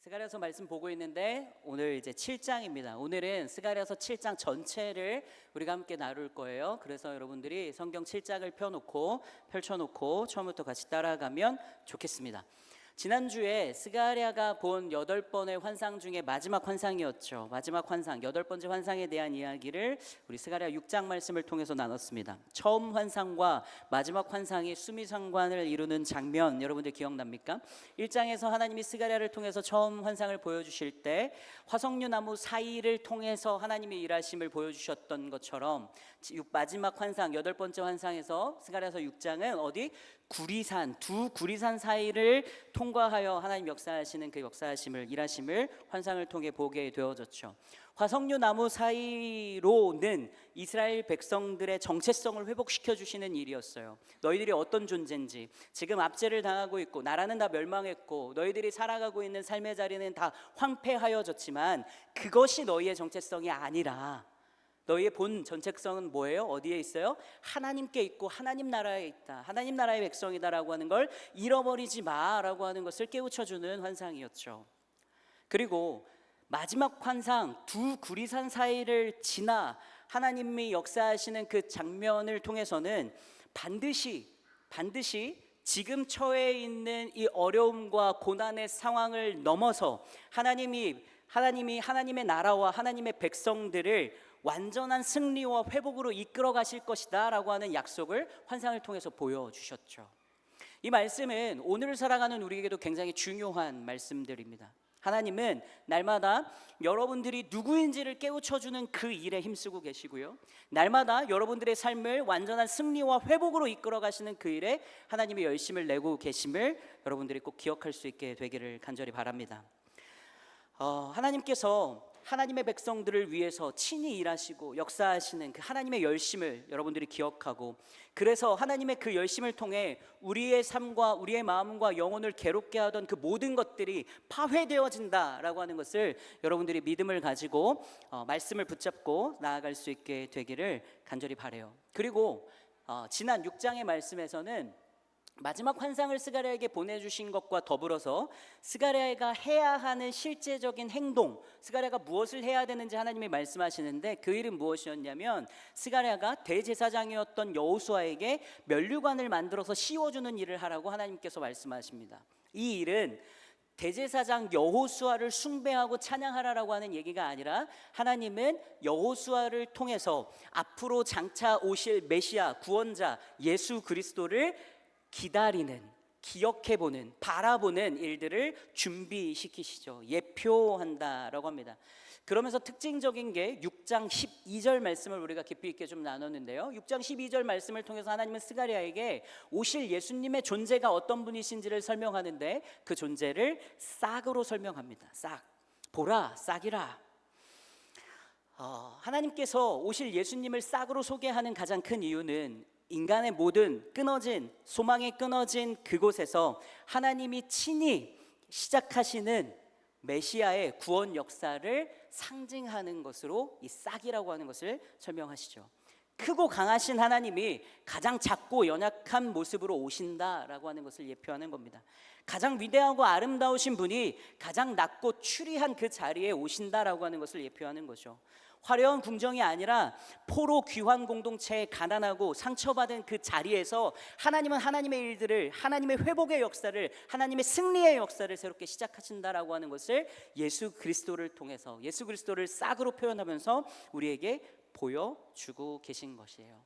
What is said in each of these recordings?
스가랴서 말씀 보고 있는데 오늘 이제 7장입니다. 오늘은 스가랴서 7장 전체를 우리가 함께 나눌 거예요. 그래서 여러분들이 성경 7장을 펼쳐놓고 처음부터 같이 따라가면 좋겠습니다. 지난주에 스가랴가 본 8번의 환상 중에 마지막 환상이었죠. 마지막 환상, 8번째 환상에 대한 이야기를 우리 스가랴 6장 말씀을 통해서 나눴습니다. 처음 환상과 마지막 환상이 수미상관을 이루는 장면 여러분들 기억납니까? 1장에서 하나님이 스가랴를 통해서 처음 환상을 보여주실 때 화석류 나무 사이를 통해서 하나님의 일하심을 보여주셨던 것처럼 마지막 환상, 8번째 환상에서 스가랴서 6장은 어디? 두 구리산 사이를 통과하여 하나님 역사하시는 그 역사하심을, 일하심을 환상을 통해 보게 되어졌죠. 화석류 나무 사이로는 이스라엘 백성들의 정체성을 회복시켜 주시는 일이었어요. 너희들이 어떤 존재인지, 지금 압제를 당하고 있고 나라는 다 멸망했고 너희들이 살아가고 있는 삶의 자리는 다 황폐하여졌지만 그것이 너희의 정체성이 아니라 너희의 본 정체성은 뭐예요? 어디에 있어요? 하나님께 있고 하나님 나라에 있다. 하나님 나라의 백성이다라고 하는 걸 잃어버리지 마라고 하는 것을 깨우쳐주는 환상이었죠. 그리고 마지막 환상, 두 구리산 사이를 지나 하나님이 역사하시는 그 장면을 통해서는 반드시 지금 처해 있는 이 어려움과 고난의 상황을 넘어서 하나님이 하나님의 나라와 하나님의 백성들을 완전한 승리와 회복으로 이끌어 가실 것이다 라고 하는 약속을 환상을 통해서 보여주셨죠. 이 말씀은 오늘을 살아가는 우리에게도 굉장히 중요한 말씀들입니다. 하나님은 날마다 여러분들이 누구인지를 깨우쳐주는 그 일에 힘쓰고 계시고요, 날마다 여러분들의 삶을 완전한 승리와 회복으로 이끌어 가시는 그 일에 하나님이 열심을 내고 계심을 여러분들이 꼭 기억할 수 있게 되기를 간절히 바랍니다. 하나님께서 하나님의 백성들을 위해서 친히 일하시고 역사하시는 그 하나님의 열심을 여러분들이 기억하고, 그래서 하나님의 그 열심을 통해 우리의 삶과 우리의 마음과 영혼을 괴롭게 하던 그 모든 것들이 파회되어진다라고 하는 것을 여러분들이 믿음을 가지고 말씀을 붙잡고 나아갈 수 있게 되기를 간절히 바라요. 그리고 지난 6장의 말씀에서는 마지막 환상을 스가랴에게 보내주신 것과 더불어서 스가랴가 해야 하는 실제적인 행동, 스가랴가 무엇을 해야 되는지 하나님이 말씀하시는데, 그 일은 무엇이었냐면 스가랴가 대제사장이었던 여호수아에게 면류관을 만들어서 씌워주는 일을 하라고 하나님께서 말씀하십니다. 이 일은 대제사장 여호수아를 숭배하고 찬양하라라고 하는 얘기가 아니라, 하나님은 여호수아를 통해서 앞으로 장차 오실 메시아 구원자 예수 그리스도를 기다리는, 기억해보는, 바라보는 일들을 준비시키시죠. 예표한다라고 합니다. 그러면서 특징적인 게 6장 12절 말씀을 우리가 깊이 있게 좀 나눴는데요, 6장 12절 말씀을 통해서 하나님은 스가랴에게 오실 예수님의 존재가 어떤 분이신지를 설명하는데, 그 존재를 싹으로 설명합니다. 싹, 보라 싹이라. 하나님께서 오실 예수님을 싹으로 소개하는 가장 큰 이유는 인간의 모든 소망이 끊어진 그곳에서 하나님이 친히 시작하시는 메시아의 구원 역사를 상징하는 것으로 이 싹이라고 하는 것을 설명하시죠. 크고 강하신 하나님이 가장 작고 연약한 모습으로 오신다라고 하는 것을 예표하는 겁니다. 가장 위대하고 아름다우신 분이 가장 낮고 추리한 그 자리에 오신다라고 하는 것을 예표하는 거죠. 화려한 궁정이 아니라 포로 귀환 공동체에 가난하고 상처받은 그 자리에서 하나님은 하나님의 일들을, 하나님의 회복의 역사를, 하나님의 승리의 역사를 새롭게 시작하신다라고 하는 것을 예수 그리스도를 통해서, 예수 그리스도를 싹으로 표현하면서 우리에게 보여주고 계신 것이에요.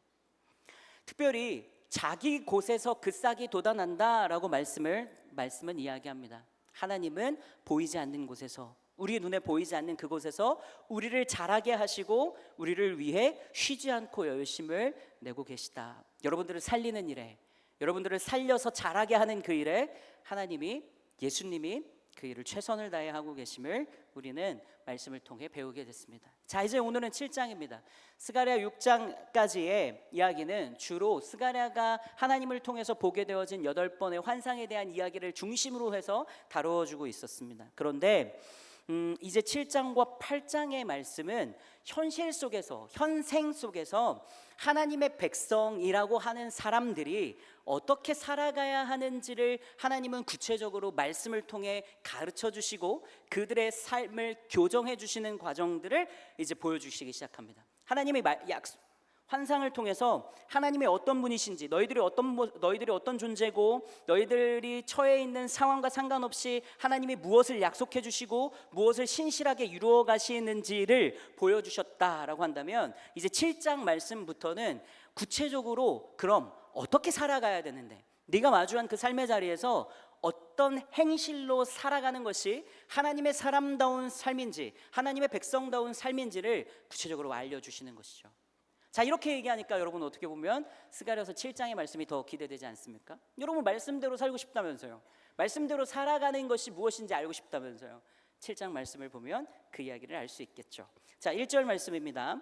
특별히 자기 곳에서 그 싹이 돋아난다라고 말씀은 이야기합니다. 하나님은 보이지 않는 곳에서, 우리의 눈에 보이지 않는 그곳에서 우리를 자라게 하시고 우리를 위해 쉬지 않고 열심을 내고 계시다. 여러분들을 살리는 일에, 여러분들을 살려서 자라게 하는 그 일에 하나님이, 예수님이 그 일을 최선을 다해 하고 계심을 우리는 말씀을 통해 배우게 됐습니다. 자, 이제 오늘은 7장입니다. 스가랴 6장까지의 이야기는 주로 스가랴가 하나님을 통해서 보게 되어진 8번의 환상에 대한 이야기를 중심으로 해서 다루어주고 있었습니다. 그런데 이제 7장과 8장의 말씀은 현실 속에서, 현생 속에서 하나님의 백성이라고 하는 사람들이 어떻게 살아가야 하는지를 하나님은 구체적으로 말씀을 통해 가르쳐 주시고 그들의 삶을 교정해 주시는 과정들을 이제 보여주시기 시작합니다. 하나님의 환상을 통해서 하나님의 어떤 분이신지, 너희들이 어떤 존재고, 너희들이 처해 있는 상황과 상관없이 하나님이 무엇을 약속해 주시고 무엇을 신실하게 이루어 가시는지를 보여주셨다라고 한다면, 이제 7장 말씀부터는 구체적으로 그럼 어떻게 살아가야 되는데, 네가 마주한 그 삶의 자리에서 어떤 행실로 살아가는 것이 하나님의 사람다운 삶인지, 하나님의 백성다운 삶인지를 구체적으로 알려주시는 것이죠. 자, 이렇게 얘기하니까 여러분 어떻게 보면 스가랴서 7장의 말씀이 더 기대되지 않습니까? 여러분 말씀대로 살고 싶다면서요. 말씀대로 살아가는 것이 무엇인지 알고 싶다면서요. 7장 말씀을 보면 그 이야기를 알 수 있겠죠. 자, 1절 말씀입니다.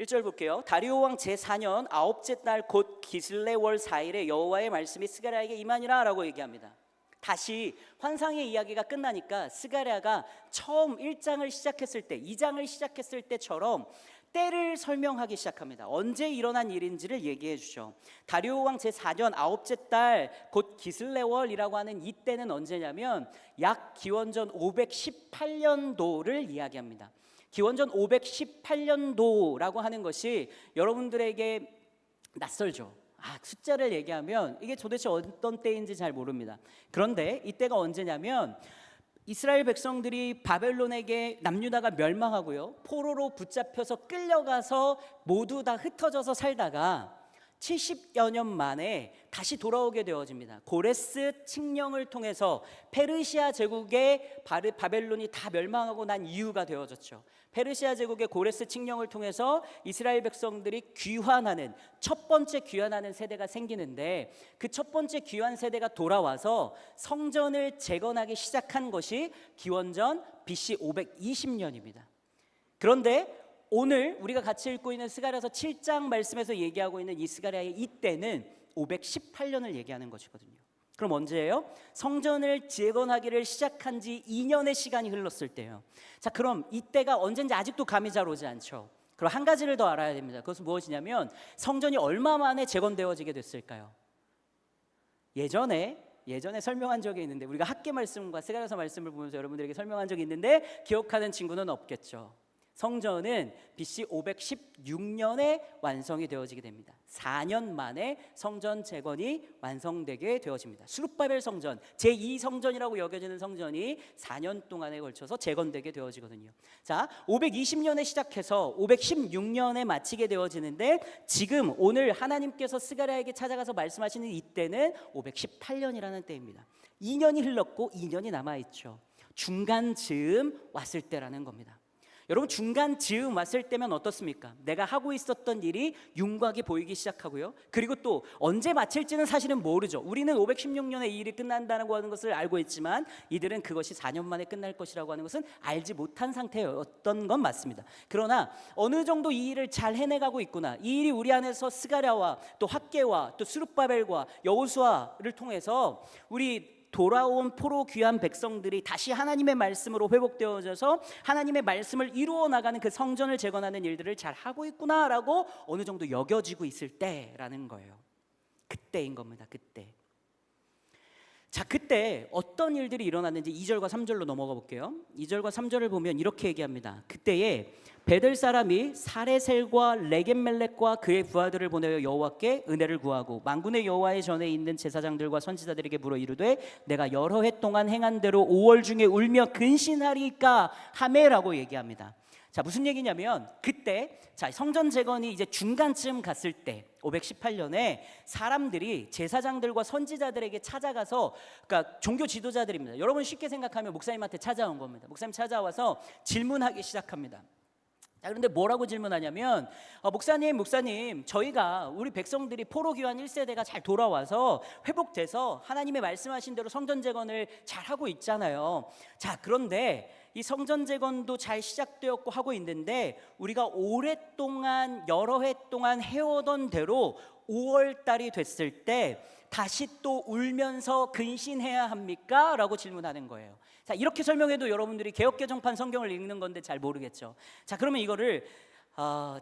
1절 볼게요. 다리오 왕 제4년 9째 달 곧 기슬레월 4일에 여호와의 말씀이 스가랴에게 임하니라 라고 얘기합니다. 다시 환상의 이야기가 끝나니까 스가랴가 처음 1장을 시작했을 때, 2장을 시작했을 때처럼 때를 설명하기 시작합니다. 언제 일어난 일인지를 얘기해 주죠. 다리오 왕 제4년 9째 달 곧 기슬레월이라고 하는 이 때는 언제냐면 약 기원전 518년도를 이야기합니다. 기원전 518년도라고 하는 것이 여러분들에게 낯설죠. 숫자를 얘기하면 이게 도대체 어떤 때인지 잘 모릅니다. 그런데 이때가 언제냐면 이스라엘 백성들이 바벨론에게 남유다가 멸망하고요, 포로로 붙잡혀서 끌려가서 모두 다 흩어져서 살다가 70여 년 만에 다시 돌아오게 되어집니다. 고레스 칙령을 통해서 페르시아 제국의 바벨론이 다 멸망하고 난 이유가 되어졌죠. 페르시아 제국의 고레스 칙령을 통해서 이스라엘 백성들이 귀환하는, 첫 번째 귀환하는 세대가 생기는데, 그 첫 번째 귀환 세대가 돌아와서 성전을 재건하기 시작한 것이 기원전 BC 520년입니다. 그런데 오늘 우리가 같이 읽고 있는 스가랴서 7장 말씀에서 얘기하고 있는 이 스가랴의 이때는 518년을 얘기하는 것이거든요. 그럼 언제예요? 성전을 재건하기를 시작한 지 2년의 시간이 흘렀을 때예요. 자, 그럼 이때가 언젠지 아직도 감이 잘 오지 않죠. 그럼 한 가지를 더 알아야 됩니다. 그것은 무엇이냐면 성전이 얼마 만에 재건되어지게 됐을까요? 예전에 설명한 적이 있는데, 우리가 학계 말씀과 스가랴서 말씀을 보면서 여러분들에게 설명한 적이 있는데 기억하는 친구는 없겠죠. 성전은 BC 516년에 완성이 되어지게 됩니다. 4년 만에 성전 재건이 완성되게 되어집니다. 수룹바벨 성전, 제2성전이라고 여겨지는 성전이 4년 동안에 걸쳐서 재건되게 되어지거든요. 자, 520년에 시작해서 516년에 마치게 되어지는데, 지금 오늘 하나님께서 스가랴에게 찾아가서 말씀하시는 이때는 518년이라는 때입니다. 2년이 흘렀고 2년이 남아있죠. 중간 즈음 왔을 때라는 겁니다. 여러분, 중간 즈음 왔을 때면 어떻습니까? 내가 하고 있었던 일이 윤곽이 보이기 시작하고요, 그리고 또 언제 마칠지는 사실은 모르죠. 우리는 516년에 이 일이 끝난다고 하는 것을 알고 있지만 이들은 그것이 4년 만에 끝날 것이라고 하는 것은 알지 못한 상태였던 건 맞습니다. 그러나 어느 정도 이 일을 잘 해내가고 있구나, 이 일이 우리 안에서 스가랴와 또 학계와 또 스룹바벨과 여호수아를 통해서 우리 돌아온 포로 귀한 백성들이 다시 하나님의 말씀으로 회복되어져서 하나님의 말씀을 이루어 나가는 그 성전을 재건하는 일들을 잘 하고 있구나라고 어느 정도 여겨지고 있을 때라는 거예요. 그때인 겁니다. 그때. 자, 그때 어떤 일들이 일어났는지 2절과 3절로 넘어가 볼게요. 2절과 3절을 보면 이렇게 얘기합니다. 그때에 베들 사람이 사레셀과 레겜멜렉과 그의 부하들을 보내어 여호와께 은혜를 구하고 만군의 여호와의 전에 있는 제사장들과 선지자들에게 물어 이르되 내가 여러 해 동안 행한 대로 5월 중에 울며 근신하리까 하매라고 얘기합니다. 자, 무슨 얘기냐면 그때, 자, 성전 재건이 이제 중간쯤 갔을 때 518년에 사람들이 제사장들과 선지자들에게 찾아가서, 그러니까 종교 지도자들입니다. 여러분 쉽게 생각하면 목사님한테 찾아온 겁니다. 목사님 찾아와서 질문하기 시작합니다. 자, 그런데 뭐라고 질문하냐면 목사님, 저희가 우리 백성들이 포로 귀환 1세대가 잘 돌아와서 회복돼서 하나님의 말씀하신 대로 성전 재건을 잘 하고 있잖아요. 자, 그런데 이 성전 재건도 잘 시작되었고 하고 있는데 우리가 오랫동안 여러 해 동안 해오던 대로 5월 달이 됐을 때 다시 또 울면서 근신해야 합니까? 라고 질문하는 거예요. 자, 이렇게 설명해도 여러분들이 개역개정판 성경을 읽는 건데 잘 모르겠죠. 자, 그러면 이거를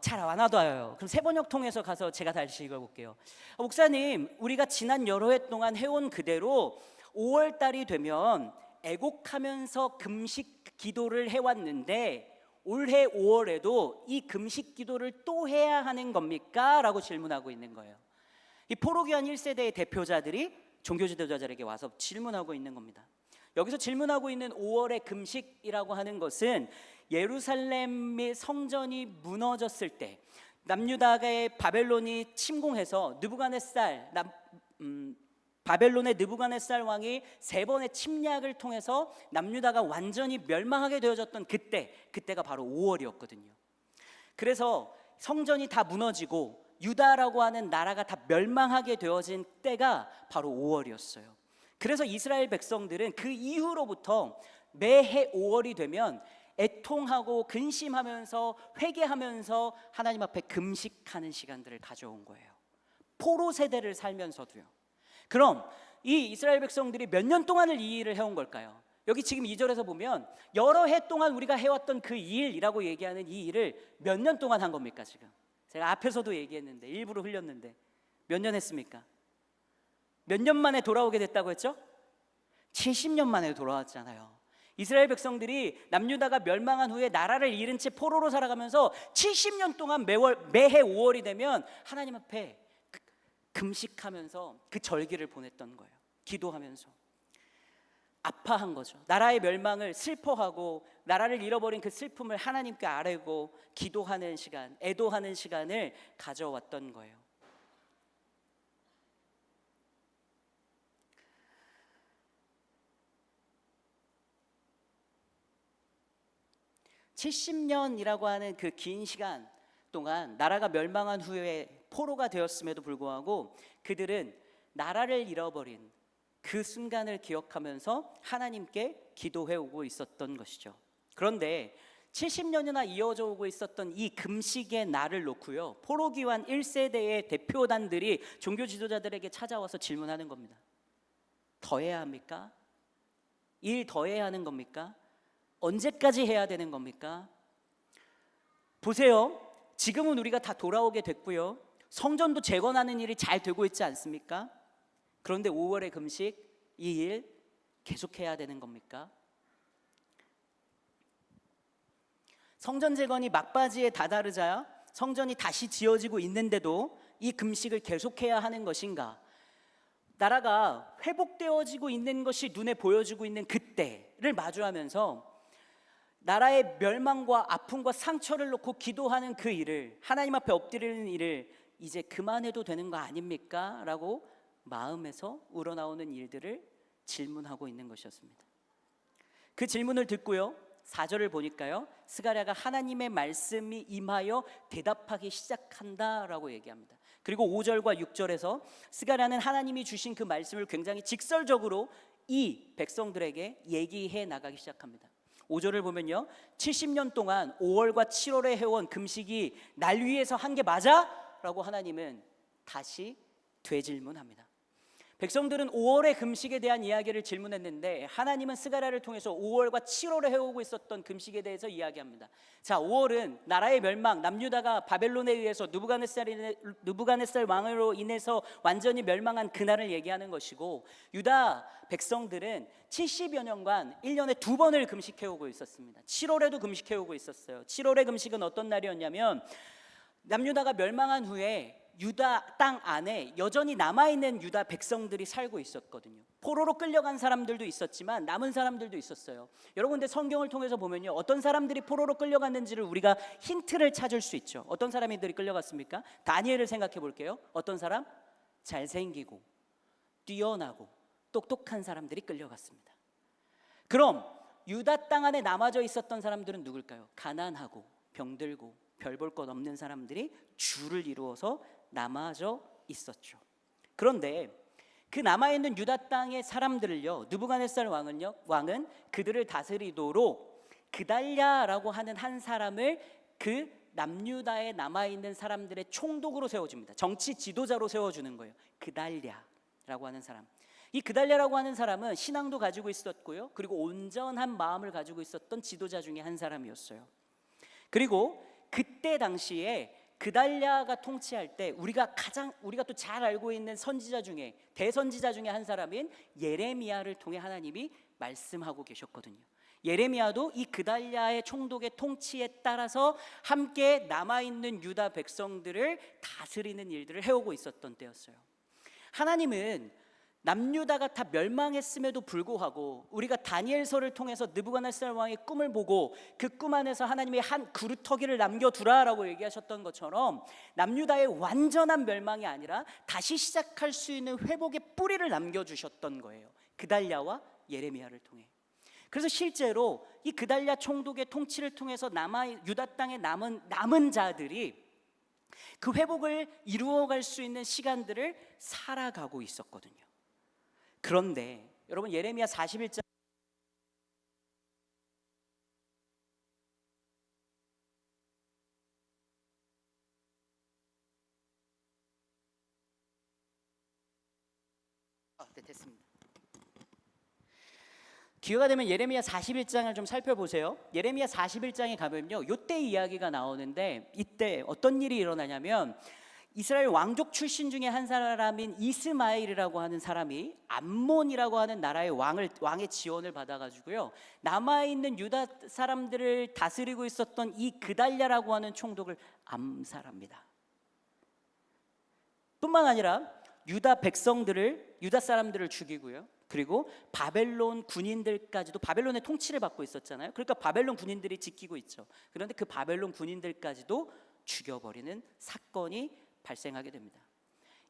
잘 안 와닿아요. 그럼 세번역 통해서 가서 제가 다시 읽어볼게요. 목사님, 우리가 지난 여러 해 동안 해온 그대로 5월 달이 되면 애곡하면서 금식 기도를 해왔는데 올해 5월에도 이 금식 기도를 또 해야 하는 겁니까? 라고 질문하고 있는 거예요. 이 포로기환 1세대의 대표자들이 종교 지도자들에게 와서 질문하고 있는 겁니다. 여기서 질문하고 있는 5월의 금식이라고 하는 것은 예루살렘의 성전이 무너졌을 때 남유다의 바벨론이 침공해서 바벨론의 느부갓네살 왕이 3번의 침략을 통해서 남유다가 완전히 멸망하게 되어졌던 그때가 바로 5월이었거든요. 그래서 성전이 다 무너지고 유다라고 하는 나라가 다 멸망하게 되어진 때가 바로 5월이었어요. 그래서 이스라엘 백성들은 그 이후로부터 매해 5월이 되면 애통하고 근심하면서 회개하면서 하나님 앞에 금식하는 시간들을 가져온 거예요. 포로 세대를 살면서도요. 그럼 이 이스라엘 백성들이 몇 년 동안을 이 일을 해온 걸까요? 여기 지금 2절에서 보면 여러 해 동안 우리가 해왔던 그 일이라고 얘기하는 이 일을 몇 년 동안 한 겁니까? 지금 제가 앞에서도 얘기했는데 일부러 흘렸는데 몇 년 했습니까? 몇 년 만에 돌아오게 됐다고 했죠? 70년 만에 돌아왔잖아요. 이스라엘 백성들이 남유다가 멸망한 후에 나라를 잃은 채 포로로 살아가면서 70년 동안 매해 5월이 되면 하나님 앞에 금식하면서 그 절기를 보냈던 거예요. 기도하면서 아파한 거죠. 나라의 멸망을 슬퍼하고 나라를 잃어버린 그 슬픔을 하나님께 아뢰고 기도하는 시간, 애도하는 시간을 가져왔던 거예요. (70년이라고) 하는 그 긴 시간 동안 나라가 멸망한 후에 포로가 되었음에도 불구하고 그들은 나라를 잃어버린 그 순간을 기억하면서 하나님께 기도해오고 있었던 것이죠. 그런데 70년이나 이어져 오고 있었던 이 금식의 날을 놓고요, 포로기환 1세대의 대표단들이 종교 지도자들에게 찾아와서 질문하는 겁니다. 더 해야 합니까? 일 더 해야 하는 겁니까? 언제까지 해야 되는 겁니까? 보세요. 지금은 우리가 다 돌아오게 됐고요. 성전도 재건하는 일이 잘 되고 있지 않습니까? 그런데 5월의 금식, 이 일 계속해야 되는 겁니까? 성전 재건이 막바지에 다다르자 성전이 다시 지어지고 있는데도 이 금식을 계속해야 하는 것인가? 나라가 회복되어지고 있는 것이 눈에 보여지고 있는 그때를 마주하면서 나라의 멸망과 아픔과 상처를 놓고 기도하는 그 일을, 하나님 앞에 엎드리는 일을 이제 그만해도 되는 거 아닙니까? 라고 마음에서 우러나오는 일들을 질문하고 있는 것이었습니다. 그 질문을 듣고요, 4절을 보니까요, 스가랴가 하나님의 말씀이 임하여 대답하기 시작한다라고 얘기합니다. 그리고 5절과 6절에서 스가랴는 하나님이 주신 그 말씀을 굉장히 직설적으로 이 백성들에게 얘기해 나가기 시작합니다. 5절을 보면요, 70년 동안 5월과 7월에 해온 금식이 날 위해서 한 게 맞아? 라고 하나님은 다시 되질문합니다. 백성들은 5월의 금식에 대한 이야기를 질문했는데 하나님은 스가랴를 통해서 5월과 7월에 해오고 있었던 금식에 대해서 이야기합니다. 자, 5월은 나라의 멸망, 남유다가 바벨론에 의해서 느부갓네살 왕으로 인해서 완전히 멸망한 그날을 얘기하는 것이고, 유다 백성들은 70여 년간 1년에 2번을 금식해오고 있었습니다. 7월에도 금식해오고 있었어요. 7월의 금식은 어떤 날이었냐면, 남유다가 멸망한 후에 유다 땅 안에 여전히 남아있는 유다 백성들이 살고 있었거든요. 포로로 끌려간 사람들도 있었지만 남은 사람들도 있었어요. 여러분, 근데 성경을 통해서 보면요, 어떤 사람들이 포로로 끌려갔는지를 우리가 힌트를 찾을 수 있죠. 어떤 사람들이 끌려갔습니까? 다니엘을 생각해 볼게요. 어떤 사람? 잘생기고 뛰어나고 똑똑한 사람들이 끌려갔습니다. 그럼 유다 땅 안에 남아져 있었던 사람들은 누굴까요? 가난하고 병들고 별 볼 것 없는 사람들이 줄을 이루어서 남아져 있었죠. 그런데 그 남아있는 유다 땅의 사람들을요, 느부갓네살 왕은 그들을 다스리도록 그달랴라고 하는 한 사람을 그 남유다에 남아있는 사람들의 총독으로 세워줍니다. 정치 지도자로 세워주는 거예요. 그달랴라고 하는 사람. 이 그달랴라고 하는 사람은 신앙도 가지고 있었고요, 그리고 온전한 마음을 가지고 있었던 지도자 중에 한 사람이었어요. 그리고 그때 당시에 그달랴가 통치할 때 우리가 또 잘 알고 있는 선지자 중에, 대선지자 중에 한 사람인 예레미야를 통해 하나님이 말씀하고 계셨거든요. 예레미야도 이 그달랴의 총독의 통치에 따라서 함께 남아있는 유다 백성들을 다스리는 일들을 해오고 있었던 때였어요. 하나님은 남유다가 다 멸망했음에도 불구하고 우리가 다니엘서를 통해서 느부갓네살 왕의 꿈을 보고 그 꿈 안에서 하나님이 한 그루터기를 남겨두라라고 얘기하셨던 것처럼 남유다의 완전한 멸망이 아니라 다시 시작할 수 있는 회복의 뿌리를 남겨주셨던 거예요, 그달랴와 예레미야를 통해. 그래서 실제로 이 그달랴 총독의 통치를 통해서 유다 땅에 남은 자들이 그 회복을 이루어갈 수 있는 시간들을 살아가고 있었거든요. 그런데 여러분, 예레미야 41장 됐습니다. 기회가 되면 예레미야 41장을 좀 살펴보세요. 예레미야 41장에 가면요, 이때 이야기가 나오는데, 이때 어떤 일이 일어나냐면 이스라엘 왕족 출신 중에 한 사람인 이스마엘이라고 하는 사람이 암몬이라고 하는 나라의 왕의 지원을 받아가지고요, 남아있는 유다 사람들을 다스리고 있었던 이 그달랴라고 하는 총독을 암살합니다. 뿐만 아니라 유다 사람들을 죽이고요, 그리고 바벨론 군인들까지도, 바벨론의 통치를 받고 있었잖아요. 그러니까 바벨론 군인들이 지키고 있죠. 그런데 그 바벨론 군인들까지도 죽여버리는 사건이 발생하게 됩니다.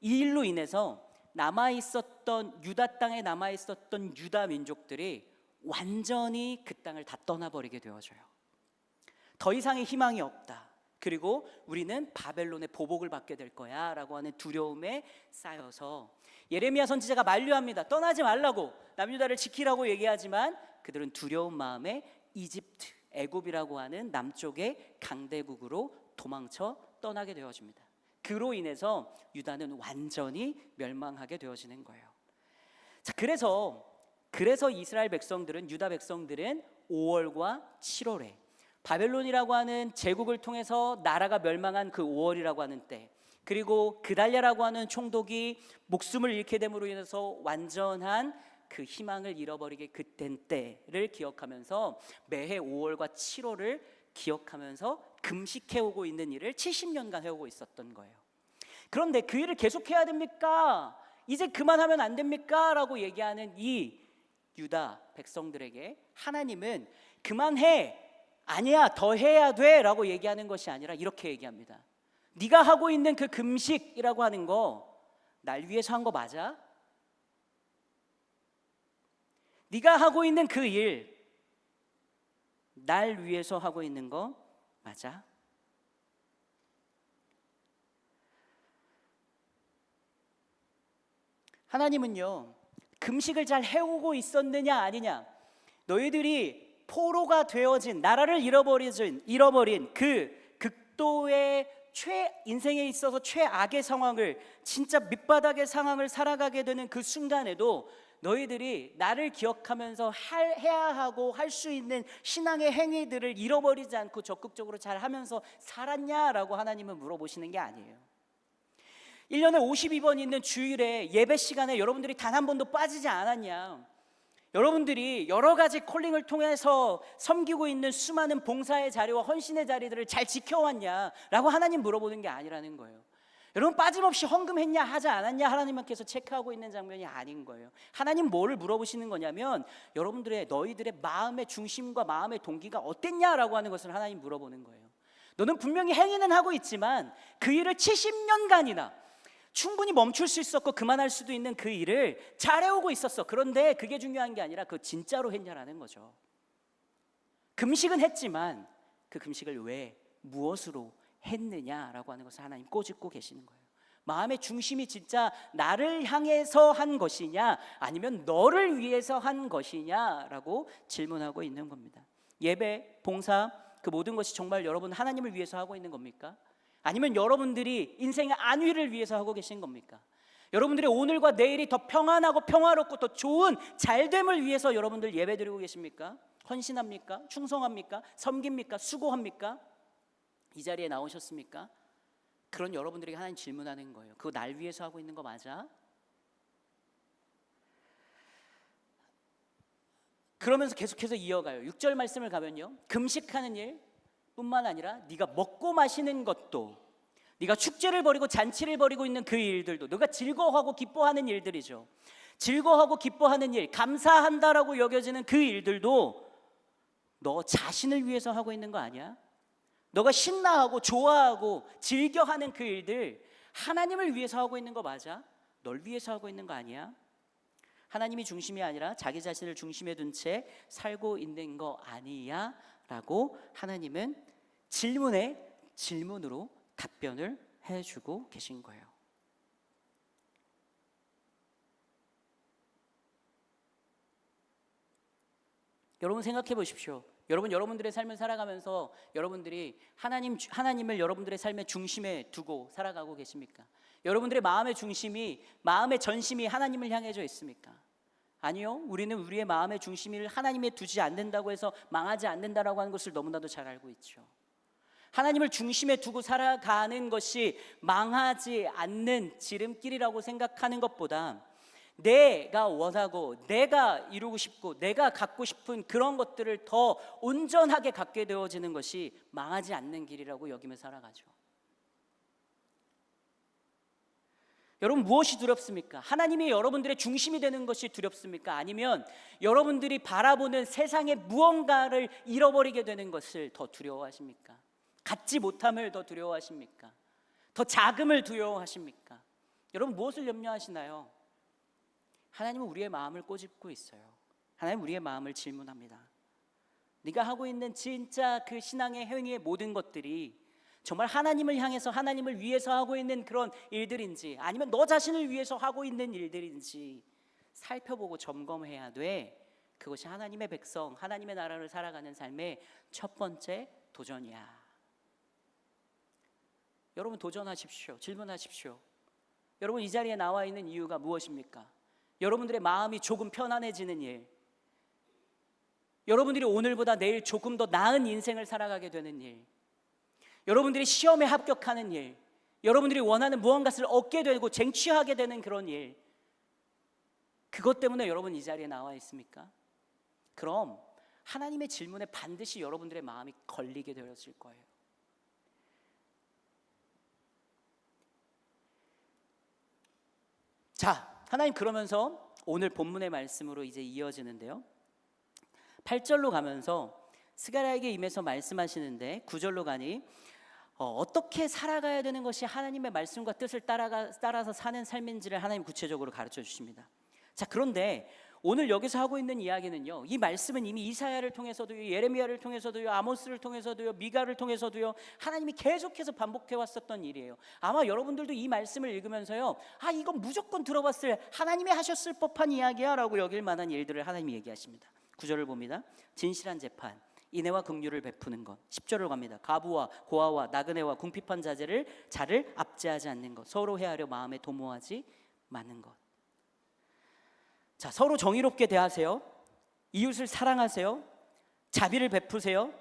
이 일로 인해서 유다 땅에 남아있었던 유다 민족들이 완전히 그 땅을 다 떠나버리게 되어져요. 더 이상의 희망이 없다, 그리고 우리는 바벨론의 보복을 받게 될 거야 라고 하는 두려움에 쌓여서 예레미야 선지자가 만류합니다. 떠나지 말라고, 남유다를 지키라고 얘기하지만 그들은 두려운 마음에 애굽이라고 하는 남쪽의 강대국으로 도망쳐 떠나게 되어집니다. 그로 인해서 유다는 완전히 멸망하게 되어지는 거예요. 자, 그래서 이스라엘 백성들은, 유다 백성들은 5월과 7월에 바벨론이라고 하는 제국을 통해서 나라가 멸망한 그 5월이라고 하는 때, 그리고 그달랴라고 하는 총독이 목숨을 잃게 됨으로 인해서 완전한 그 희망을 잃어버리게 된 때를 기억하면서 매해 5월과 7월을 기억하면서 금식해오고 있는 일을 70년간 해오고 있었던 거예요. 그런데 그 일을 계속해야 됩니까? 이제 그만하면 안 됩니까? 라고 얘기하는 이 유다 백성들에게 하나님은 그만해, 아니야, 더 해야 돼 라고 얘기하는 것이 아니라 이렇게 얘기합니다. 네가 하고 있는 그 금식이라고 하는 거 날 위해서 한 거 맞아? 네가 하고 있는 그 일 날 위해서 하고 있는 거 맞아? 하나님은요, 금식을 잘 해오고 있었느냐 아니냐, 너희들이 포로가 되어진, 나라를 잃어버린 그 극도의 인생에 있어서 최악의 상황을, 진짜 밑바닥의 상황을 살아가게 되는 그 순간에도 너희들이 나를 기억하면서 해야 하고 할 수 있는 신앙의 행위들을 잃어버리지 않고 적극적으로 잘 하면서 살았냐라고 하나님은 물어보시는 게 아니에요. 1년에 52번 있는 주일에 예배 시간에 여러분들이 단 한 번도 빠지지 않았냐, 여러분들이 여러 가지 콜링을 통해서 섬기고 있는 수많은 봉사의 자리와 헌신의 자리들을 잘 지켜왔냐라고 하나님 물어보는 게 아니라는 거예요. 여러분, 빠짐없이 헌금했냐 하지 않았냐 하나님께서 체크하고 있는 장면이 아닌 거예요. 하나님 뭐를 물어보시는 거냐면 너희들의 마음의 중심과 마음의 동기가 어땠냐라고 하는 것을 하나님 물어보는 거예요. 너는 분명히 행위는 하고 있지만 그 일을 70년간이나 충분히 멈출 수 있었고 그만할 수도 있는 그 일을 잘해오고 있었어. 그런데 그게 중요한 게 아니라 그 진짜로 했냐라는 거죠. 금식은 했지만 그 금식을 왜, 무엇으로 했느냐라고 하는 것을 하나님 꼬집고 계시는 거예요. 마음의 중심이 진짜 나를 향해서 한 것이냐 아니면 너를 위해서 한 것이냐라고 질문하고 있는 겁니다. 예배, 봉사, 그 모든 것이 정말 여러분 하나님을 위해서 하고 있는 겁니까? 아니면 여러분들이 인생의 안위를 위해서 하고 계신 겁니까? 여러분들의 오늘과 내일이 더 평안하고 평화롭고 더 좋은 잘됨을 위해서 여러분들 예배드리고 계십니까? 헌신합니까? 충성합니까? 섬깁니까? 수고합니까? 이 자리에 나오셨습니까? 그런 여러분들에게 하나님 질문하는 거예요. 그거 날 위해서 하고 있는 거 맞아? 그러면서 계속해서 이어가요. 6절 말씀을 가면요, 금식하는 일 뿐만 아니라 네가 먹고 마시는 것도, 네가 축제를 벌이고 잔치를 벌이고 있는 그 일들도, 네가 즐거워하고 기뻐하는 일들이죠. 즐거워하고 기뻐하는 일, 감사한다라고 여겨지는 그 일들도 너 자신을 위해서 하고 있는 거 아니야? 너가 신나하고 좋아하고 즐겨하는 그 일들 하나님을 위해서 하고 있는 거 맞아? 널 위해서 하고 있는 거 아니야? 하나님이 중심이 아니라 자기 자신을 중심에 둔 채 살고 있는 거 아니야? 라고 하나님은 질문에 질문으로 답변을 해주고 계신 거예요. 여러분 생각해 보십시오. 여러분들의 삶을 살아가면서 여러분들이 하나님을 여러분들의 삶의 중심에 두고 살아가고 계십니까? 여러분들의 마음의 중심이, 마음의 전심이 하나님을 향해져 있습니까? 아니요. 우리는 우리의 마음의 중심을 하나님에 두지 않는다고 해서 망하지 않는다라고 하는 것을 너무나도 잘 알고 있죠. 하나님을 중심에 두고 살아가는 것이 망하지 않는 지름길이라고 생각하는 것보다 내가 원하고 내가 이루고 싶고 내가 갖고 싶은 그런 것들을 더 온전하게 갖게 되어지는 것이 망하지 않는 길이라고 여기며 살아가죠. 여러분 무엇이 두렵습니까? 하나님이 여러분들의 중심이 되는 것이 두렵습니까? 아니면 여러분들이 바라보는 세상의 무언가를 잃어버리게 되는 것을 더 두려워하십니까? 갖지 못함을 더 두려워하십니까? 더 자금을 두려워하십니까? 여러분 무엇을 염려하시나요? 하나님은 우리의 마음을 꼬집고 있어요. 하나님은 우리의 마음을 질문합니다. 네가 하고 있는 진짜 그 신앙의 행위의 모든 것들이 정말 하나님을 향해서 하나님을 위해서 하고 있는 그런 일들인지, 아니면 너 자신을 위해서 하고 있는 일들인지 살펴보고 점검해야 돼. 그것이 하나님의 백성, 하나님의 나라를 살아가는 삶의 첫 번째 도전이야. 여러분 도전하십시오. 질문하십시오. 여러분 이 자리에 나와 있는 이유가 무엇입니까? 여러분들의 마음이 조금 편안해지는 일, 여러분들이 오늘보다 내일 조금 더 나은 인생을 살아가게 되는 일, 여러분들이 시험에 합격하는 일, 여러분들이 원하는 무언가를 얻게 되고 쟁취하게 되는 그런 일, 그것 때문에 여러분 이 자리에 나와 있습니까? 그럼 하나님의 질문에 반드시 여러분들의 마음이 걸리게 되어질 거예요. 자, 하나님 그러면서 오늘 본문의 말씀으로 이제 이어지는데요, 8절로 가면서 스가랴에게 임해서 말씀하시는데 9절로 가니 어떻게 살아가야 되는 것이 하나님의 말씀과 뜻을 따라서 사는 삶인지를 하나님 구체적으로 가르쳐 주십니다. 자, 그런데 오늘 여기서 하고 있는 이야기는요, 이 말씀은 이미 이사야를 통해서도요, 예레미야를 통해서도요, 아모스를 통해서도요, 미가를 통해서도요, 하나님이 계속해서 반복해 왔었던 일이에요. 아마 여러분들도 이 말씀을 읽으면서요, 이건 무조건 들어봤을, 하나님이 하셨을 법한 이야기야 라고 여길 만한 일들을 하나님이 얘기하십니다. 9절을 봅니다. 진실한 재판, 인애와 긍휼을 베푸는 것. 10절을 갑니다. 가부와 고아와 나그네와 궁핍한 자를 압제하지 않는 것, 서로 헤아려 마음에 도모하지 마는 것. 자, 서로 정의롭게 대하세요. 이웃을 사랑하세요. 자비를 베푸세요.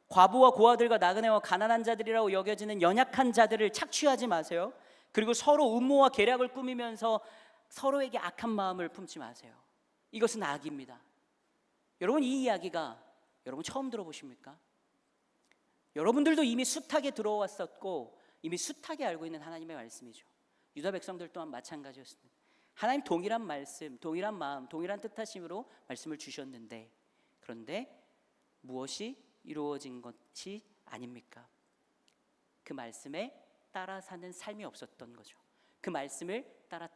과부와 고아들과 나그네와 가난한 자들이라고 여겨지는 연약한 자들을 착취하지 마세요. 그리고 서로 음모와 계략을 꾸미면서 서로에게 악한 마음을 품지 마세요. 이것은 악입니다. 여러분 이 이야기가 여러분 처음 들어보십니까? 여러분들도 이미 숱하게 들어왔었고 이미 숱하게 알고 있는 하나님의 말씀이죠. 유다 백성들 또한 마찬가지였습니다. 하나님 동일한 말씀, 동일한 마음, 동일한 뜻하심으로 말씀을 주셨는데, 그런데 무엇이 이루어진 것이 아닙니까? 그 말씀에 따라 사는 삶이 없었던 거죠. 그 말씀을 따라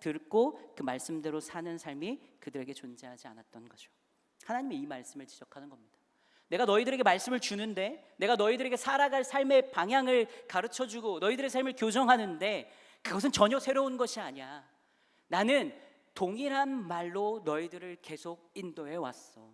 듣고 그 말씀대로 사는 삶이 그들에게 존재하지 않았던 거죠. 하나님이 이 말씀을 지적하는 겁니다. 내가 너희들에게 말씀을 주는데, 내가 너희들에게 살아갈 삶의 방향을 가르쳐주고 너희들의 삶을 교정하는데 그것은 전혀 새로운 것이 아니야. 나는 동일한 말로 너희들을 계속 인도해 왔어.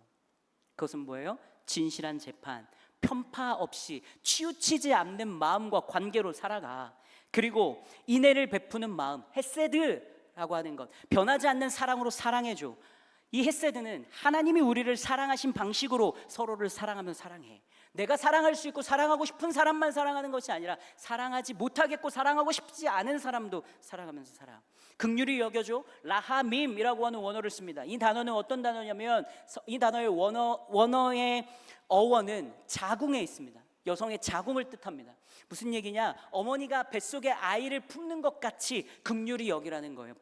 그것은 뭐예요? 진실한 재판, 편파 없이 치우치지 않는 마음과 관계로 살아가. 그리고 인애를 베푸는 마음, 헤세드라고 하는 것, 변하지 않는 사랑으로 사랑해줘. 이 헤세드는 하나님이 우리를 사랑하신 방식으로 서로를 사랑하면 사랑해. 내가 사랑할 수 있고 사랑하고 싶은 사람만 사랑하는 것이 아니라 사랑하지 못하겠고 사랑하고 싶지 않은 사람도 사랑하면서 살아. 긍휼히 여겨줘. 라하밈이라고 하는 원어를 씁니다. 이 단어는 어떤 단어냐면 이 단어의 원어의 어원은 자궁에 있습니다. 여성의 자궁을 뜻합니다. 무슨 얘기냐? 어머니가 뱃속에 아이를 품는 것 같이 긍휼히 여기라는 거예요.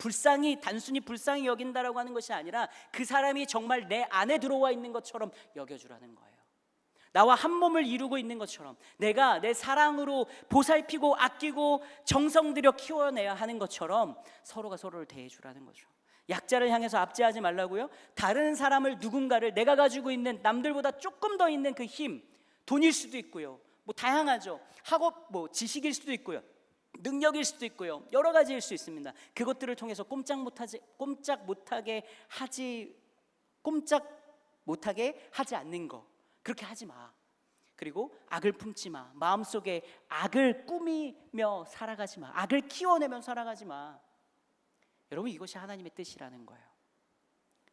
단순히 불쌍히 여긴다라고 하는 것이 아니라 그 사람이 정말 내 안에 들어와 있는 것처럼 여겨주라는 거예요. 나와 한 몸을 이루고 있는 것처럼 내가 내 사랑으로 보살피고 아끼고 정성 들여 키워내야 하는 것처럼 서로가 서로를 대해주라는 거죠. 약자를 향해서 압제하지 말라고요. 다른 사람을, 누군가를, 내가 가지고 있는 남들보다 조금 더 있는 그 힘, 돈일 수도 있고요, 뭐 다양하죠. 학업, 뭐 지식일 수도 있고요, 능력일 수도 있고요, 여러 가지일 수 있습니다. 그것들을 통해서 꼼짝 못하게 하지 않는 거, 그렇게 하지 마. 그리고 악을 품지 마. 마음속에 악을 꾸미며 살아가지 마. 악을 키워내며 살아가지 마. 여러분, 이것이 하나님의 뜻이라는 거예요.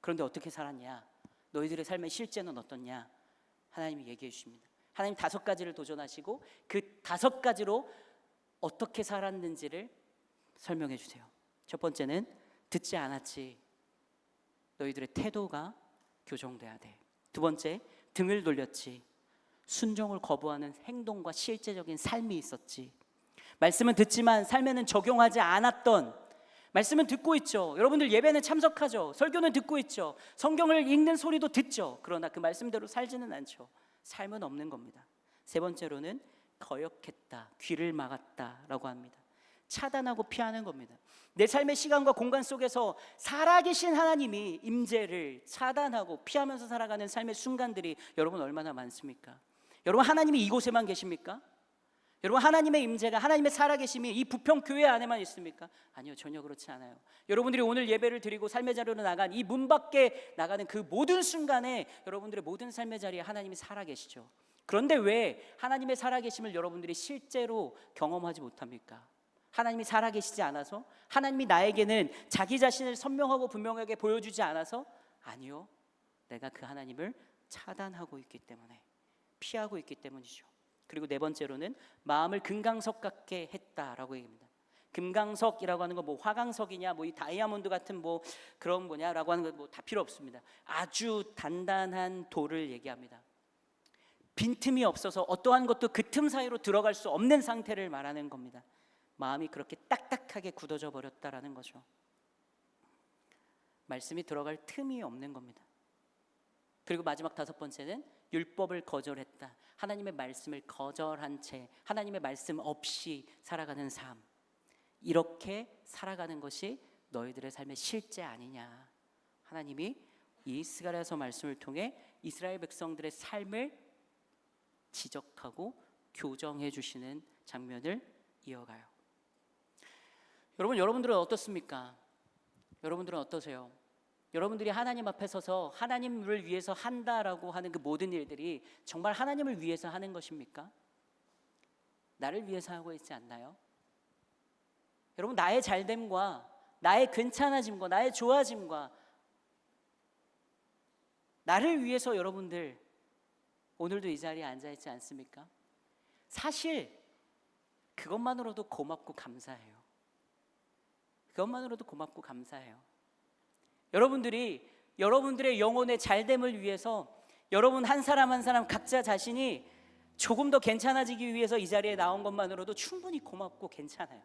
그런데 어떻게 살았냐? 너희들의 삶의 실제는 어떻냐? 하나님이 얘기해 주십니다. 하나님 5가지를 도전하시고 그 5가지로 어떻게 살았는지를 설명해 주세요. 첫 번째는 듣지 않았지. 너희들의 태도가 교정돼야 돼. 두 번째, 등을 돌렸지. 순종을 거부하는 행동과 실제적인 삶이 있었지. 말씀은 듣지만 삶에는 적용하지 않았던, 말씀은 듣고 있죠. 여러분들 예배는 참석하죠. 설교는 듣고 있죠. 성경을 읽는 소리도 듣죠. 그러나 그 말씀대로 살지는 않죠. 삶은 없는 겁니다. 세 번째로는 거역했다, 귀를 막았다라고 합니다. 차단하고 피하는 겁니다. 내 삶의 시간과 공간 속에서 살아계신 하나님이 임재를 차단하고 피하면서 살아가는 삶의 순간들이 여러분 얼마나 많습니까? 여러분, 하나님이 이곳에만 계십니까? 여러분, 하나님의 임재가, 하나님의 살아계심이 이 부평 교회 안에만 있습니까? 아니요, 전혀 그렇지 않아요. 여러분들이 오늘 예배를 드리고 삶의 자리로 나간 이 문 밖에 나가는 그 모든 순간에 여러분들의 모든 삶의 자리에 하나님이 살아계시죠. 그런데 왜 하나님의 살아계심을 여러분들이 실제로 경험하지 못합니까? 하나님이 살아계시지 않아서? 하나님이 나에게는 자기 자신을 선명하고 분명하게 보여주지 않아서? 아니요, 내가 그 하나님을 차단하고 있기 때문에, 피하고 있기 때문이죠. 그리고 네 번째로는 마음을 금강석 같게 했다라고 얘기합니다. 금강석이라고 하는 거 뭐 화강석이냐, 뭐 이 다이아몬드 같은 뭐 그런 뭐냐라고 하는 거 뭐 다 필요 없습니다. 아주 단단한 돌을 얘기합니다. 빈틈이 없어서 어떠한 것도 그 틈 사이로 들어갈 수 없는 상태를 말하는 겁니다. 마음이 그렇게 딱딱하게 굳어져 버렸다라는 거죠. 말씀이 들어갈 틈이 없는 겁니다. 그리고 마지막 5번째는 율법을 거절했다. 하나님의 말씀을 거절한 채, 하나님의 말씀 없이 살아가는 삶, 이렇게 살아가는 것이 너희들의 삶의 실제 아니냐. 하나님이 이 스가랴서 말씀을 통해 이스라엘 백성들의 삶을 지적하고 교정해 주시는 장면을 이어가요. 여러분들은 어떻습니까? 여러분들은 어떠세요? 여러분들이 하나님 앞에 서서 하나님을 위해서 한다라고 하는 그 모든 일들이 정말 하나님을 위해서 하는 것입니까? 나를 위해서 하고 있지 않나요? 여러분, 나의 잘됨과 나의 괜찮아짐과 나의 좋아짐과 나를 위해서 여러분들 오늘도 이 자리에 앉아있지 않습니까? 사실 그것만으로도 고맙고 감사해요. 그것만으로도 고맙고 감사해요. 여러분들의 영혼의 잘됨을 위해서 여러분 한 사람 한 사람 각자 자신이 조금 더 괜찮아지기 위해서 이 자리에 나온 것만으로도 충분히 고맙고 괜찮아요.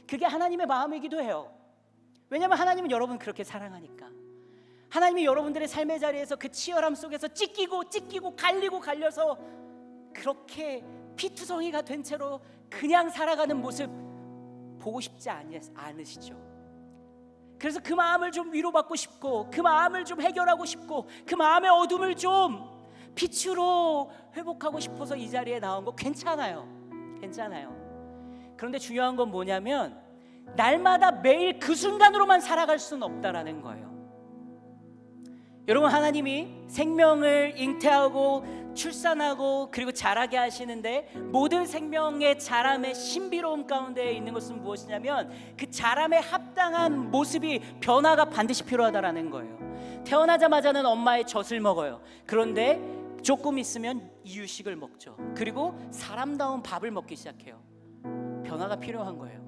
그게 하나님의 마음이기도 해요. 왜냐하면 하나님은 여러분 그렇게 사랑하니까. 하나님이 여러분들의 삶의 자리에서 그 치열함 속에서 찢기고 갈려서 그렇게 피투성이가 된 채로 그냥 살아가는 모습 보고 싶지 않으시죠? 그래서 그 마음을 좀 위로받고 싶고, 그 마음을 좀 해결하고 싶고, 그 마음의 어둠을 좀 빛으로 회복하고 싶어서 이 자리에 나온 거 괜찮아요. 그런데 중요한 건 뭐냐면 날마다 매일 그 순간으로만 살아갈 수는 없다라는 거예요. 여러분, 하나님이 생명을 잉태하고 출산하고 그리고 자라게 하시는데, 모든 생명의 자람의 신비로움 가운데 있는 것은 무엇이냐면 그 자람에 합당한 모습이, 변화가 반드시 필요하다라는 거예요. 태어나자마자는 엄마의 젖을 먹어요. 그런데 조금 있으면 이유식을 먹죠. 그리고 사람다운 밥을 먹기 시작해요. 변화가 필요한 거예요.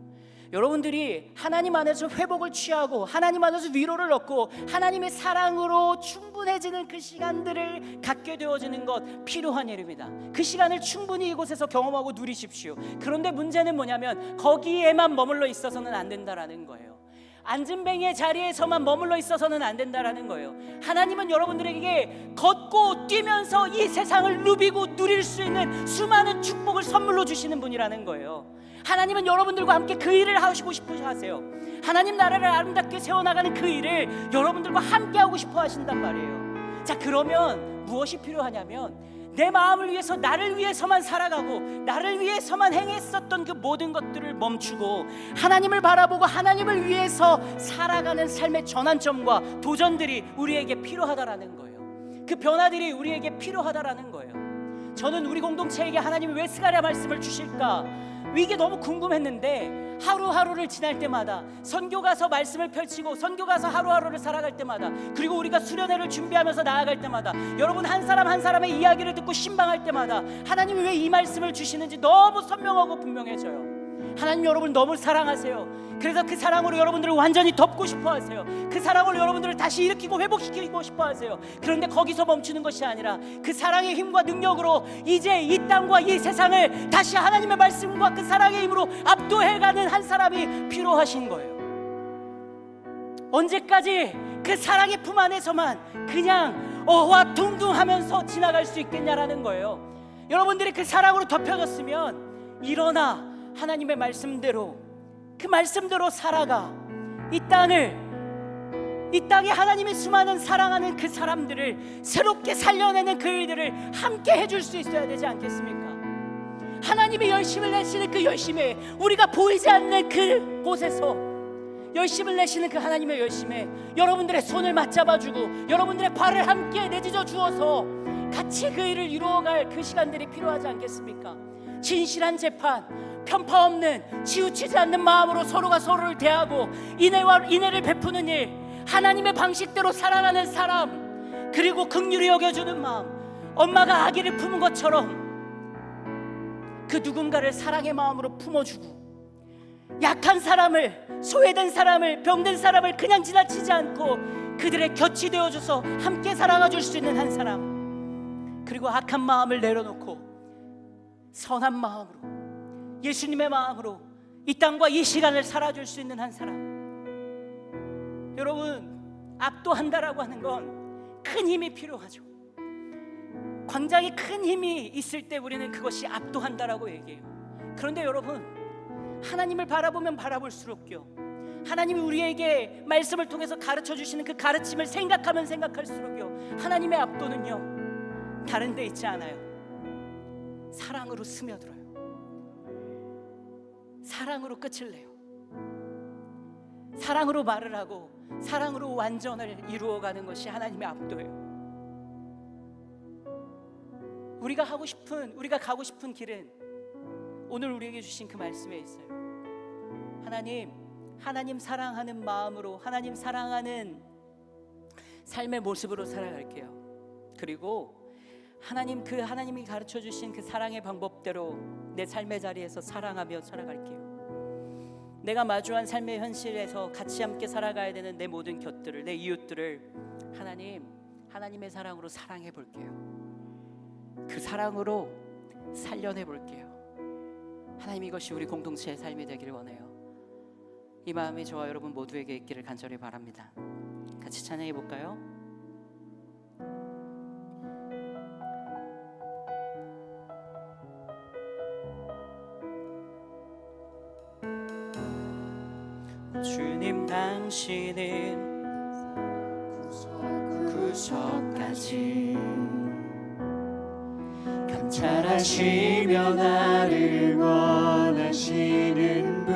여러분들이 하나님 안에서 회복을 취하고 하나님 안에서 위로를 얻고 하나님의 사랑으로 충분해지는 그 시간들을 갖게 되어지는 것 필요한 일입니다. 그 시간을 충분히 이곳에서 경험하고 누리십시오. 그런데 문제는 뭐냐면 거기에만 머물러 있어서는 안 된다라는 거예요. 앉은뱅이의 자리에서만 머물러 있어서는 안 된다라는 거예요. 하나님은 여러분들에게 걷고 뛰면서 이 세상을 누비고 누릴 수 있는 수많은 축복을 선물로 주시는 분이라는 거예요. 하나님은 여러분들과 함께 그 일을 하시고 싶어 하세요. 하나님 나라를 아름답게 세워나가는 그 일을 여러분들과 함께 하고 싶어 하신단 말이에요. 자, 그러면 무엇이 필요하냐면 내 마음을 위해서, 나를 위해서만 살아가고 나를 위해서만 행했었던 그 모든 것들을 멈추고 하나님을 바라보고 하나님을 위해서 살아가는 삶의 전환점과 도전들이 우리에게 필요하다라는 거예요. 그 변화들이 우리에게 필요하다라는 거예요. 저는 우리 공동체에게 하나님이 왜 스가랴 말씀을 주실까, 이게 너무 궁금했는데, 하루하루를 지날 때마다, 선교 가서 말씀을 펼치고 선교 가서 하루하루를 살아갈 때마다, 그리고 우리가 수련회를 준비하면서 나아갈 때마다, 여러분 한 사람 한 사람의 이야기를 듣고 신방할 때마다 하나님이 왜 이 말씀을 주시는지 너무 선명하고 분명해져요. 하나님 여러분 너무 사랑하세요. 그래서 그 사랑으로 여러분들을 완전히 덮고 싶어 하세요. 그 사랑으로 여러분들을 다시 일으키고 회복시키고 싶어 하세요. 그런데 거기서 멈추는 것이 아니라 그 사랑의 힘과 능력으로 이제 이 땅과 이 세상을 다시 하나님의 말씀과 그 사랑의 힘으로 압도해가는 한 사람이 필요하신 거예요. 언제까지 그 사랑의 품 안에서만 그냥 어화둥둥하면서 지나갈 수 있겠냐라는 거예요. 여러분들이 그 사랑으로 덮여졌으면 일어나 하나님의 말씀대로, 그 말씀대로 살아가 이 땅에 하나님의 수많은 사랑하는 그 사람들을 새롭게 살려내는 그 일들을 함께 해줄 수 있어야 되지 않겠습니까? 하나님이 열심을 내시는 그 열심에, 우리가 보이지 않는 그 곳에서 열심을 내시는 그 하나님의 열심에 여러분들의 손을 맞잡아주고 여러분들의 발을 함께 내딛어 주어서 같이 그 일을 이루어갈 그 시간들이 필요하지 않겠습니까? 진실한 재판, 편파 없는, 치우치지 않는 마음으로 서로가 서로를 대하고 인애를 베푸는 일, 하나님의 방식대로 살아가는 사람, 그리고 긍휼히 여겨주는 마음, 엄마가 아기를 품은 것처럼 그 누군가를 사랑의 마음으로 품어주고, 약한 사람을, 소외된 사람을, 병든 사람을 그냥 지나치지 않고 그들의 곁이 되어줘서 함께 살아가줄 수 있는 한 사람, 그리고 악한 마음을 내려놓고 선한 마음으로, 예수님의 마음으로 이 땅과 이 시간을 살아줄 수 있는 한 사람. 여러분, 압도한다라고 하는 건 큰 힘이 필요하죠. 광장에 큰 힘이 있을 때 우리는 그것이 압도한다라고 얘기해요. 그런데 여러분, 하나님을 바라보면 바라볼수록요, 하나님이 우리에게 말씀을 통해서 가르쳐 주시는 그 가르침을 생각하면 생각할수록요, 하나님의 압도는요 다른 데 있지 않아요. 사랑으로 스며들어요. 사랑으로 끝을 내요. 사랑으로 말을 하고 사랑으로 완전을 이루어가는 것이 하나님의 압도예요. 우리가 가고 싶은 길은 오늘 우리에게 주신 그 말씀에 있어요. 하나님 사랑하는 마음으로, 하나님 사랑하는 삶의 모습으로 살아갈게요. 그리고 하나님이 가르쳐 주신 그 사랑의 방법대로 내 삶의 자리에서 사랑하며 살아갈게요. 내가 마주한 삶의 현실에서 같이 함께 살아가야 되는 내 모든 곁들을, 내 이웃들을 하나님의 사랑으로 사랑해 볼게요. 그 사랑으로 살려내 볼게요. 하나님, 이것이 우리 공동체의 삶이 되기를 원해요. 이 마음이 저와 여러분 모두에게 있기를 간절히 바랍니다. 같이 찬양해 볼까요? 주님, 당신은 구속까지 감찰하시며 나를 원하시는 분,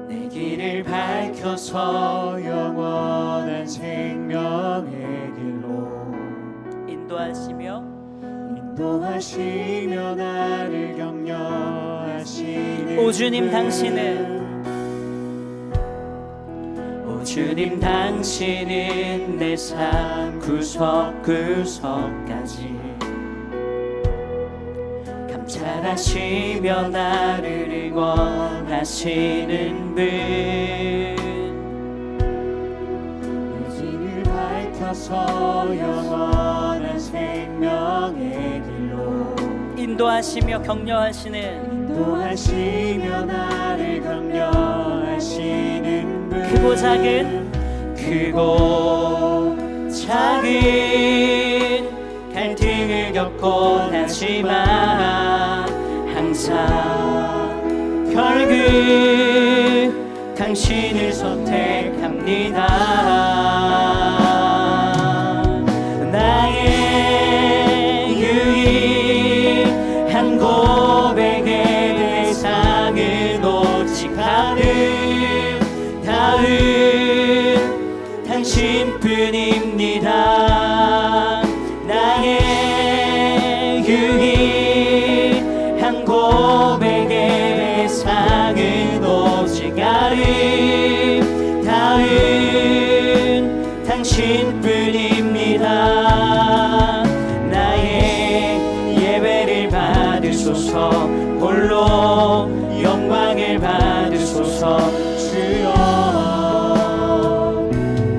내 길을 밝혀서 영원 인도하시며 나를 격려하시는 오 주님 당신은 오 주님 당신은 내 삶 구석구석까지 감찰하시며 나를 응원하시는 분 의지를 밝혀서 영원한 생명의 길로 인도하시며 격려하시는 인도하시며 나를 격려하시는 분 크고 작은 갈등을 겪곤 하지만 항상 결국 당신을 선택합니다. 나의 유일한 고백의 대상은 오직 아름다운 당신뿐입니다. 나의 유일한 고백의 대상은 오직 아름다운 당신뿐입니다. 나의 예배를 받으소서 홀로 영광을 받으소서 주여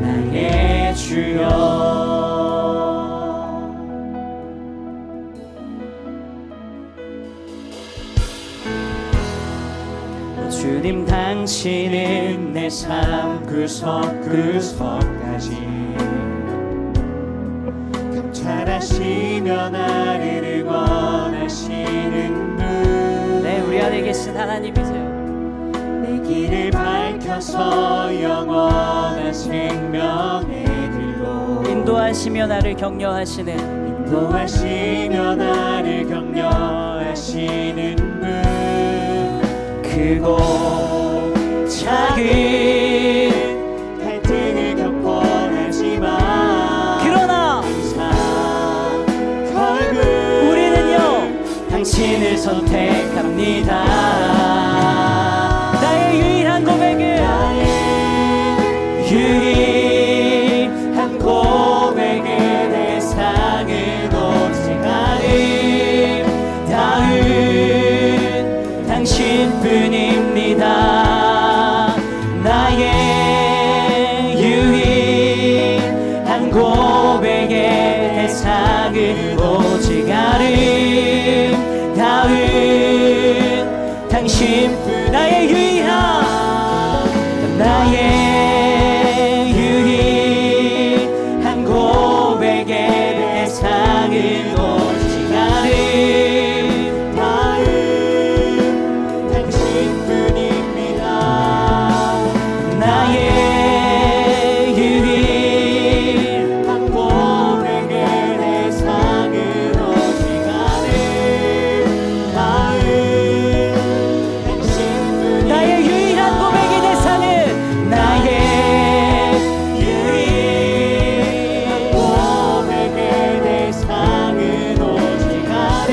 나의 주여 주님 당신은 내 삶 구석구석까지 감찰하시며 나를 응원하시는 분 네 우리 안에 계신 하나님이세요. 내 길을 밝혀서 영원한 생명의 길로 인도하시며 나를 격려하시는 인도하시며 나를 격려하시는 분 크고 작은 갈등을 겪곤 하지만 그러나 항상 결국 우리는요 당신을 선택합니다. 나의 유일한 고백은 유일한 고백의 대상은 오직 아름다운 당신뿐입니다. 나의 유일한 고백의 대상은 오직 아름다운 당신뿐 나의 유일한 고백의 대상은 오직 아름다운 당신뿐입니다. 나의 유일한 고백의 대상은 오직 아름다운 당신뿐입니다. 나의 유일한 고백의 대상은 나의 유일한 고백의 대상은 오직 아름다운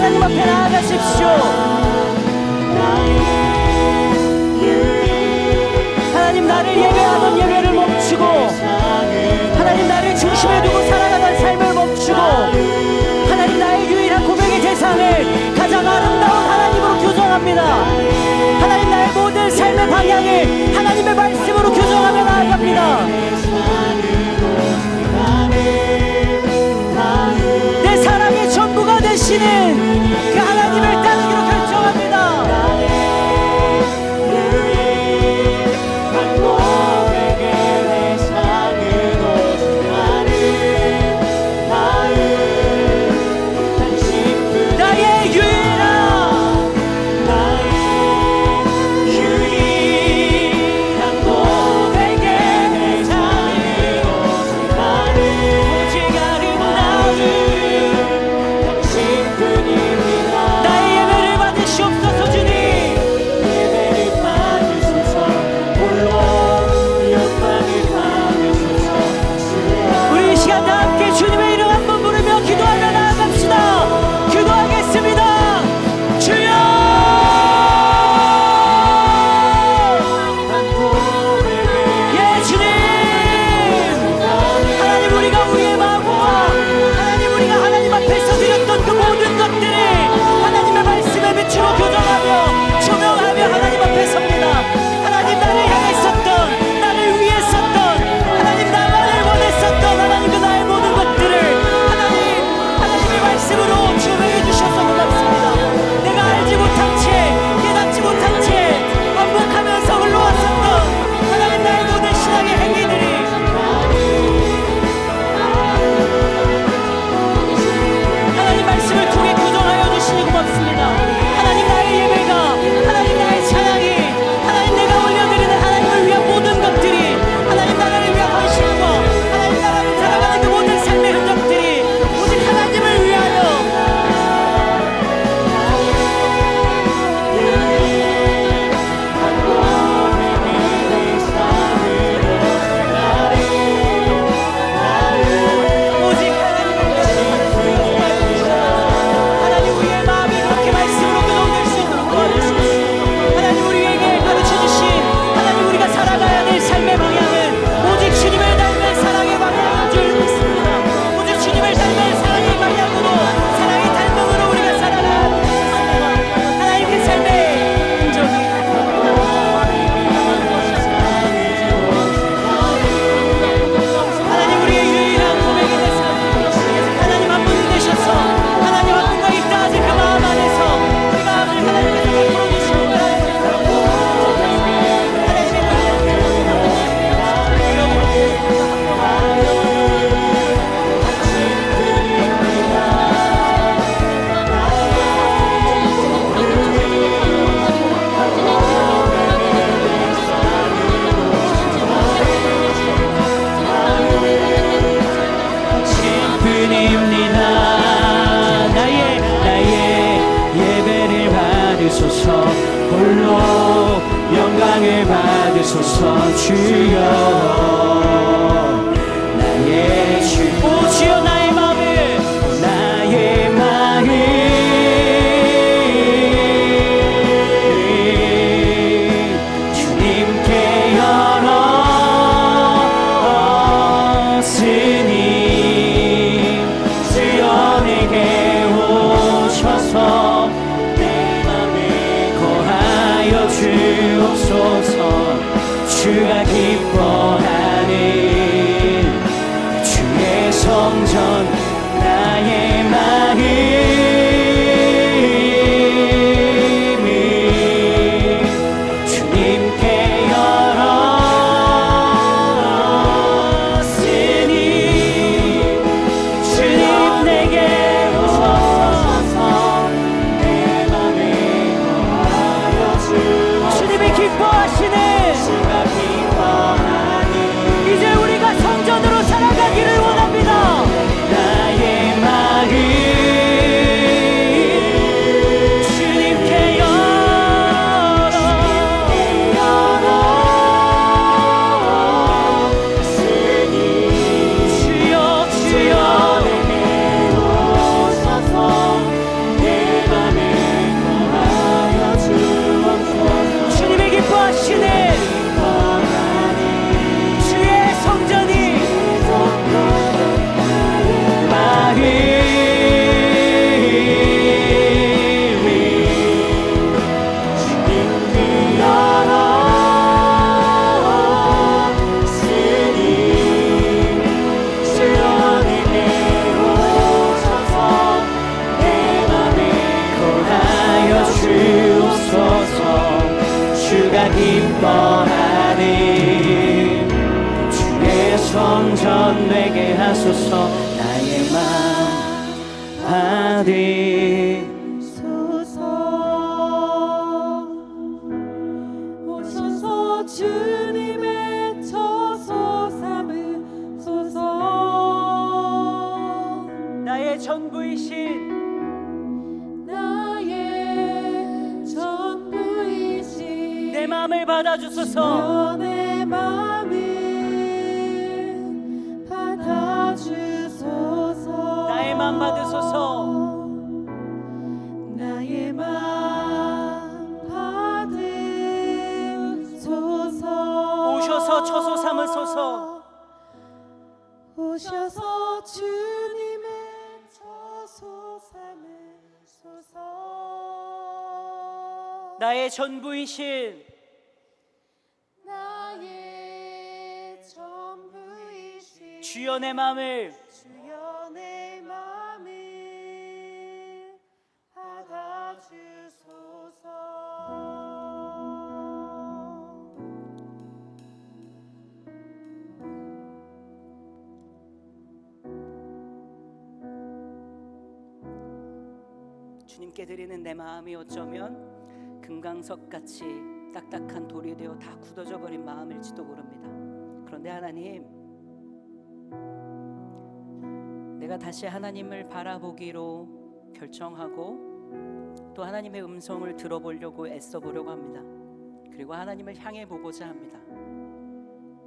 하나님 앞에 나아가십시오. 하나님, 나를 예배하던 예배를 멈추고, 하나님, 나를 중심에 두고 살아가던 삶을 멈추고, 하나님, 나의 유일한 고백의 대상을 가장 아름다운 하나님으로 교정합니다. 하나님, 나의 모든 삶의 방향을 하나님의 말씀으로 교정하며 나아갑니다. 내 사랑의 전부가 되시는 그 하나님을 따르기로 결정합니다. 주옵소서 주여 나의 주 오 주여 나의 마음을 나의 마음 주님께 열었으니 주여 내게 오셔서 내 맘에 거하여 주옵소서 주가 기뻐하시는 성전되게 하소서. 나의 마음 받으소서. 오셔서 주님의 처소 삼으소서. 나의 전부이신 나의 전부이신 내 마음을 받아주소서. 내 마음을 받아주소서. 나의 마음 받으소서. 나의 마음 받으소서. 오셔서 처소 삼으소서. 오셔서 주님의 처소 삼으소서. 나의 전부이신 나의 전부이신 주여 내 마음을 주여 내 마음을 받아주소서. 주님께 드리는 내 마음이 어쩌면 금강석같이 딱딱한 돌이 되어 다 굳어져 버린 마음일지도 모릅니다. 그런데 하나님, 내가 다시 하나님을 바라보기로 결정하고 또 하나님의 음성을 들어보려고 애써 보려고 합니다. 그리고 하나님을 향해 보고자 합니다.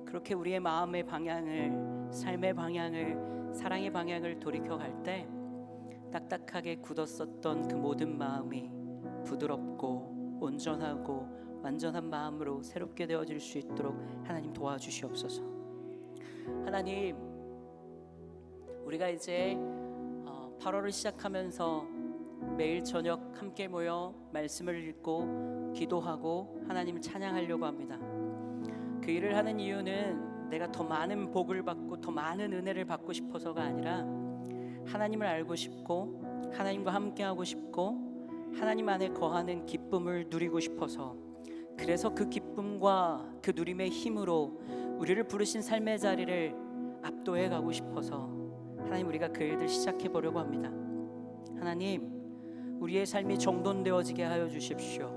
그렇게 우리의 마음의 방향을, 삶의 방향을, 사랑의 방향을 돌이켜갈 때 딱딱하게 굳었었던 그 모든 마음이 부드럽고 온전하고 완전한 마음으로 새롭게 되어질 수 있도록 하나님 도와주시옵소서. 하나님, 우리가 이제 8월을 시작하면서 매일 저녁 함께 모여 말씀을 읽고 기도하고 하나님을 찬양하려고 합니다. 그 일을 하는 이유는 내가 더 많은 복을 받고 더 많은 은혜를 받고 싶어서가 아니라 하나님을 알고 싶고 하나님과 함께하고 싶고 하나님 안에 거하는 기쁨을 누리고 싶어서, 그래서 그 기쁨과 그 누림의 힘으로 우리를 부르신 삶의 자리를 압도해 가고 싶어서 하나님, 우리가 그 일들 시작해 보려고 합니다. 하나님, 우리의 삶이 정돈되어지게 하여 주십시오.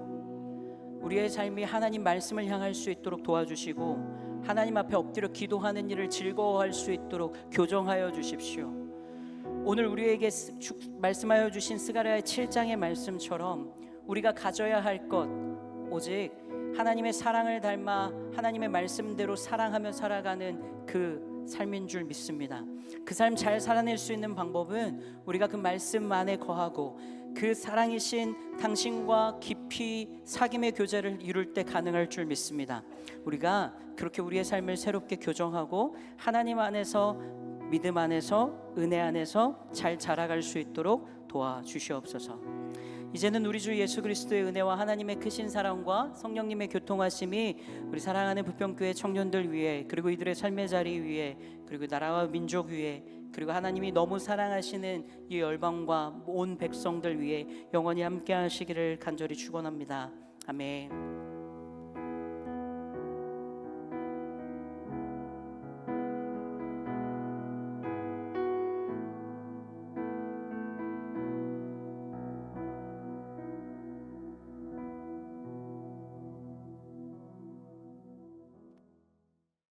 우리의 삶이 하나님 말씀을 향할 수 있도록 도와주시고 하나님 앞에 엎드려 기도하는 일을 즐거워할 수 있도록 교정하여 주십시오. 오늘 우리에게 말씀하여 주신 스가랴의 7장의 말씀처럼 우리가 가져야 할 것, 오직 하나님의 사랑을 닮아 하나님의 말씀대로 사랑하며 살아가는 그 삶인 줄 믿습니다. 그 삶 잘 살아낼 수 있는 방법은 우리가 그 말씀 안에 거하고 그 사랑이신 당신과 깊이 사귐의 교제를 이룰 때 가능할 줄 믿습니다. 우리가 그렇게 우리의 삶을 새롭게 교정하고 하나님 안에서, 믿음 안에서, 은혜 안에서 잘 자라갈 수 있도록 도와주시옵소서. 이제는 우리 주 예수 그리스도의 은혜와 하나님의 크신 사랑과 성령님의 교통하심이 우리 사랑하는 부평교회 청년들 위해, 그리고 이들의 삶의 자리 위에, 그리고 나라와 민족 위에, 그리고 하나님이 너무 사랑하시는 이 열방과 온 백성들 위해 영원히 함께 하시기를 간절히 축원합니다. 아멘.